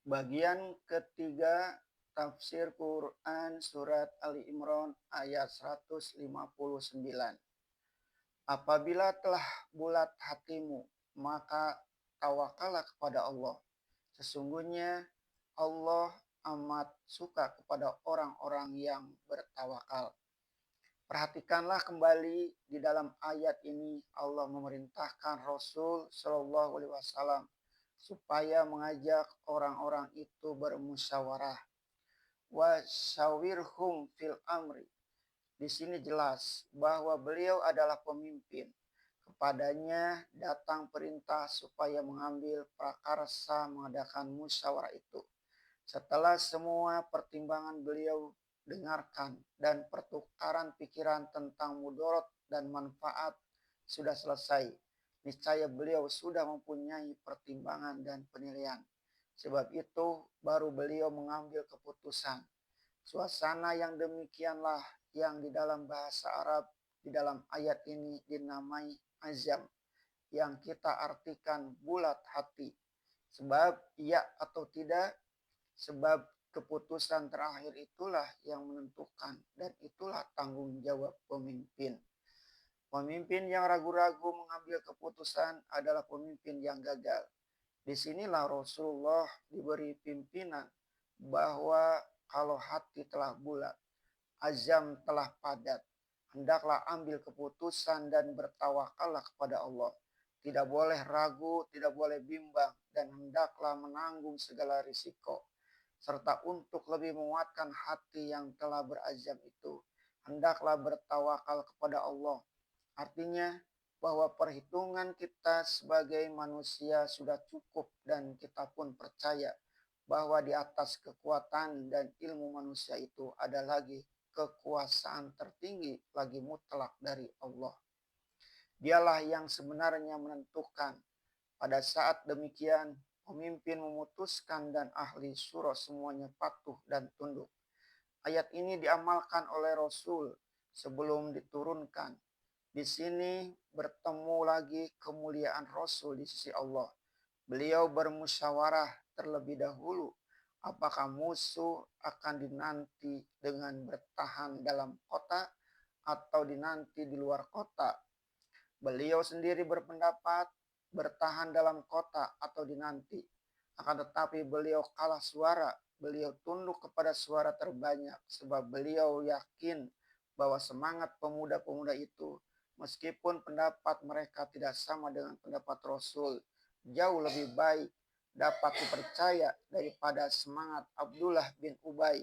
Bagian ketiga tafsir Quran surat Ali Imran ayat 159. Apabila telah bulat hatimu, maka tawakallah kepada Allah. Sesungguhnya Allah amat suka kepada orang-orang yang bertawakal. Perhatikanlah kembali di dalam ayat ini Allah memerintahkan Rasul Shallallahu Alaihi Wasallam supaya mengajak orang-orang itu bermusyawarah. Wasyawirhum fil amri. Di sini jelas bahwa beliau adalah pemimpin. Kepadanya datang perintah supaya mengambil prakarsa mengadakan musyawarah itu. Setelah semua pertimbangan beliau dengarkan dan pertukaran pikiran tentang mudarat dan manfaat sudah selesai, niscaya beliau sudah mempunyai pertimbangan dan penilaian. Sebab itu baru beliau mengambil keputusan. Suasana yang demikianlah yang di dalam bahasa Arab di dalam ayat ini dinamai azam, yang kita artikan bulat hati. Sebab iya atau tidak, sebab keputusan terakhir itulah yang menentukan dan itulah tanggung jawab pemimpin. Pemimpin yang ragu-ragu mengambil keputusan adalah pemimpin yang gagal. Disinilah Rasulullah diberi pimpinan bahwa kalau hati telah bulat, azam telah padat, hendaklah ambil keputusan dan bertawakallah kepada Allah. Tidak boleh ragu, tidak boleh bimbang, dan hendaklah menanggung segala risiko. Serta untuk lebih menguatkan hati yang telah berazam itu, hendaklah bertawakal kepada Allah. Artinya bahwa perhitungan kita sebagai manusia sudah cukup dan kita pun percaya bahwa di atas kekuatan dan ilmu manusia itu ada lagi kekuasaan tertinggi lagi mutlak dari Allah. Dialah yang sebenarnya menentukan. Pada saat demikian, pemimpin memutuskan dan ahli surah semuanya patuh dan tunduk. Ayat ini diamalkan oleh Rasul sebelum diturunkan. Di sini bertemu lagi kemuliaan Rasul di sisi Allah. Beliau bermusyawarah terlebih dahulu apakah musuh akan dinanti dengan bertahan dalam kota atau dinanti di luar kota. Beliau sendiri berpendapat bertahan dalam kota atau dinanti. Akan tetapi beliau kalah suara. Beliau tunduk kepada suara terbanyak sebab beliau yakin bahwa semangat pemuda-pemuda itu, meskipun pendapat mereka tidak sama dengan pendapat Rasul, jauh lebih baik dapat dipercaya daripada semangat Abdullah bin Ubay.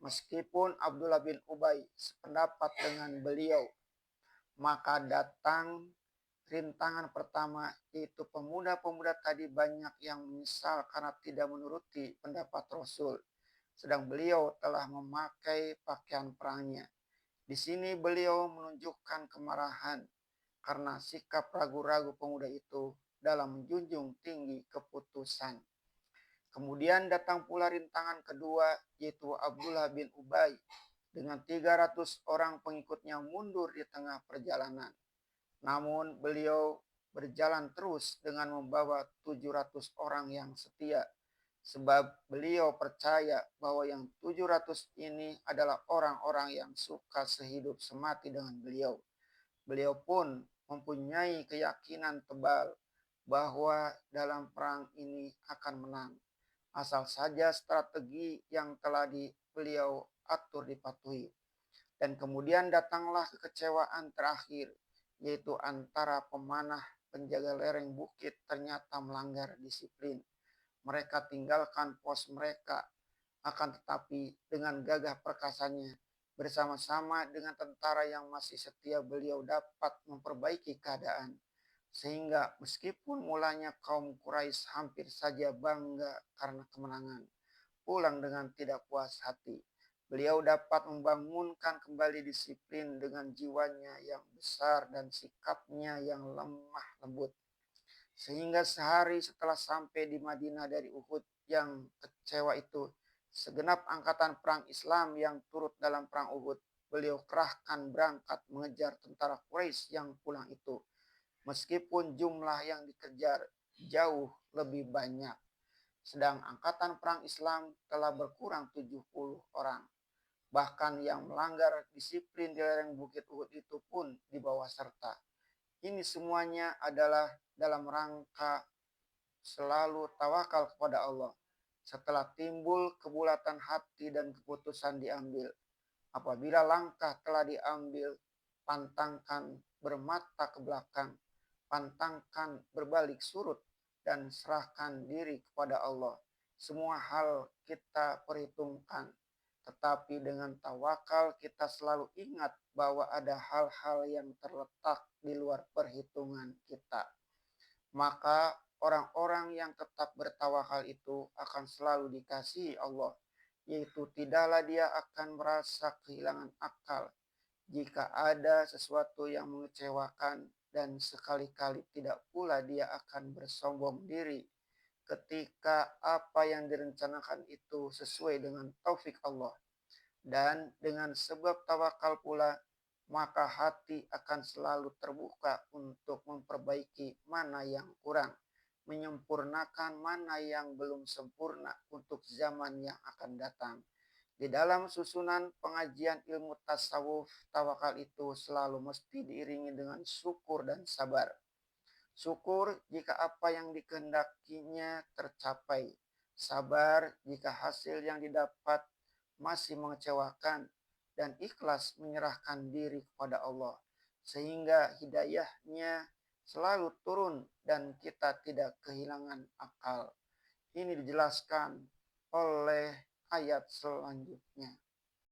Meskipun Abdullah bin Ubay sependapat dengan beliau, maka datang rintangan pertama, yaitu pemuda-pemuda tadi banyak yang menyesal karena tidak menuruti pendapat Rasul. Sedang beliau telah memakai pakaian perangnya. Di sini beliau menunjukkan kemarahan karena sikap ragu-ragu pemuda itu dalam menjunjung tinggi keputusan. Kemudian datang pula rintangan kedua, yaitu Abdullah bin Ubay dengan 300 orang pengikutnya mundur di tengah perjalanan. Namun beliau berjalan terus dengan membawa 700 orang yang setia. Sebab beliau percaya bahwa yang 700 ini adalah orang-orang yang suka sehidup semati dengan beliau. Beliau pun mempunyai keyakinan tebal bahwa dalam perang ini akan menang. Asal saja strategi yang telah beliau atur dipatuhi. Dan kemudian datanglah kekecewaan terakhir, yaitu antara pemanah penjaga lereng bukit ternyata melanggar disiplin. Mereka tinggalkan pos mereka, akan tetapi dengan gagah perkasanya, bersama-sama dengan tentara yang masih setia beliau dapat memperbaiki keadaan. Sehingga meskipun mulanya kaum Quraisy hampir saja bangga karena kemenangan, pulang dengan tidak puas hati. Beliau dapat membangunkan kembali disiplin dengan jiwanya yang besar dan sikapnya yang lemah lembut. Sehingga sehari setelah sampai di Madinah dari Uhud yang kecewa itu, segenap angkatan perang Islam yang turut dalam perang Uhud, beliau kerahkan berangkat mengejar tentara Quraisy yang pulang itu. Meskipun jumlah yang dikejar jauh lebih banyak. sedang angkatan perang Islam telah berkurang 70 orang. Bahkan yang melanggar disiplin di lereng Bukit Uhud itu pun dibawa serta. Ini semuanya adalah dalam rangka selalu tawakal kepada Allah. Setelah timbul kebulatan hati dan keputusan diambil. Apabila langkah telah diambil, pantangkan bermata ke belakang, pantangkan berbalik surut, dan serahkan diri kepada Allah. Semua hal kita perhitungkan, tetapi dengan tawakal kita selalu ingat bahwa ada hal-hal yang terletak di luar perhitungan kita. Maka orang-orang yang tetap bertawakal itu akan selalu dikasihi Allah, yaitu tidaklah dia akan merasa kehilangan akal jika ada sesuatu yang mengecewakan, dan sekali-kali tidak pula dia akan bersombong diri ketika apa yang direncanakan itu sesuai dengan taufik Allah. Dan dengan sebab tawakal pula, maka hati akan selalu terbuka untuk memperbaiki mana yang kurang, menyempurnakan mana yang belum sempurna untuk zaman yang akan datang. Di dalam susunan pengajian ilmu tasawuf, tawakal itu selalu mesti diiringi dengan syukur dan sabar. Syukur jika apa yang dikehendakinya tercapai. Sabar jika hasil yang didapat masih mengecewakan, dan ikhlas menyerahkan diri kepada Allah sehingga hidayahnya selalu turun dan kita tidak kehilangan akal. Ini dijelaskan oleh ayat selanjutnya.